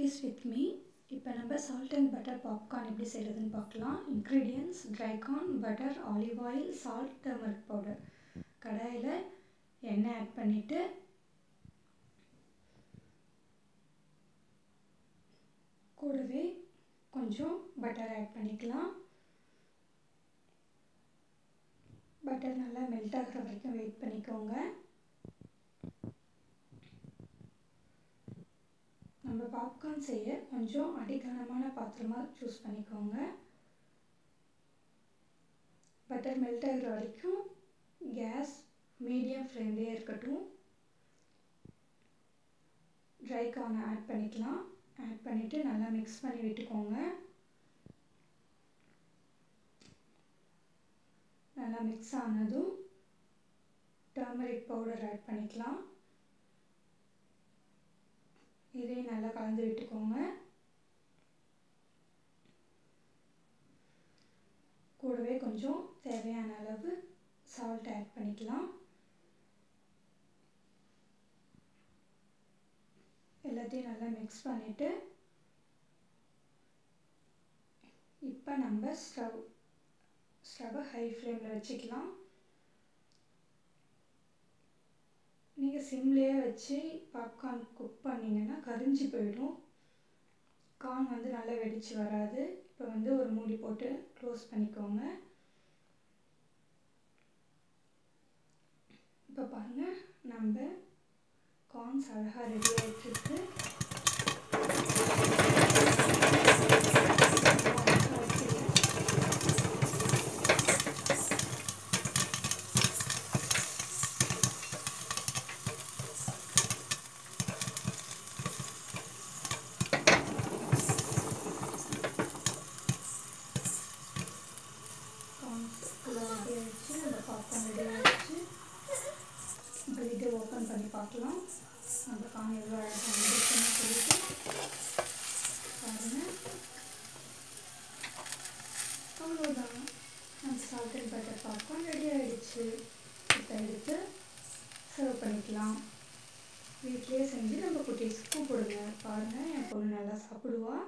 recipes with me. இப்போ நம்ம salt and butter popcorn எப்படி செய்யறதுன்னு பார்க்கலாம். Ingredients: dry corn, butter, olive oil, salt, turmeric powder. கடாயில் எண்ணெய் ஆட் பண்ணிட்டு கூடவே கொஞ்சம் பட்டர் ஆட் பண்ணிக்கலாம். பட்டர் நல்லா மெல்ட் ஆகிற வரைக்கும் வெயிட் பண்ணிக்கோங்க. நம்ம பாப்கார்ன் செய்ய கொஞ்சம் அடிகனமான பாத்திரமாக சூஸ் பண்ணிக்கோங்க. பட்டர் மெல்ட் ஆகிற வரைக்கும் கேஸ் மீடியம் ஃப்ளேம்லேயே இருக்கட்டும். ட்ரை கார்னை ஆட் பண்ணிக்கலாம். ஆட் பண்ணிவிட்டு நல்லா மிக்ஸ் பண்ணி விட்டுக்கோங்க. நல்லா மிக்ஸ் ஆனதும் டர்மரிக் பவுடர் ஆட் பண்ணிக்கலாம். இதையும் நல்லா கலந்து விட்டுக்கோங்க. கூடவே கொஞ்சம் தேவையான அளவு சால்ட் ஆட் பண்ணிக்கலாம். எல்லாத்தையும் நல்லா மிக்ஸ் பண்ணிவிட்டு இப்போ நம்ம ஸ்டவ்வை ஹை ஃப்ளேமில் வச்சுக்கலாம். நீங்கள் சிம்லேயே வச்சு பாப்கார்ன் குக் பண்ணிங்கன்னா கரிஞ்சு போயிடும். கார்ன் வந்து நல்லா வெடித்து வராது. இப்போ வந்து ஒரு மூடி போட்டு க்ளோஸ் பண்ணிக்கோங்க. இப்போ பாருங்கள், நம்ம கார்ன்ஸ் அழகாக ரெடி ஆகிட்டுருக்கு. இதை ஓப்பன் பண்ணி பார்க்கலாம். நம்ம கார்ன் எவ்வளோ அழகாக வந்துருக்குன்னு சொல்லிட்டு பாருங்கள். அவ்வளோதான், நம்ம salt and butter popcorn ready ஆகிடுச்சு. இப்போ எடுத்து சர்வ் பண்ணிக்கலாம். வீட்டிலே செஞ்சு நம்ம குட்டீஸ்க்கு கொடுங்க. பாருங்கள், என் பொண்ணு நல்லா சாப்பிடுவா.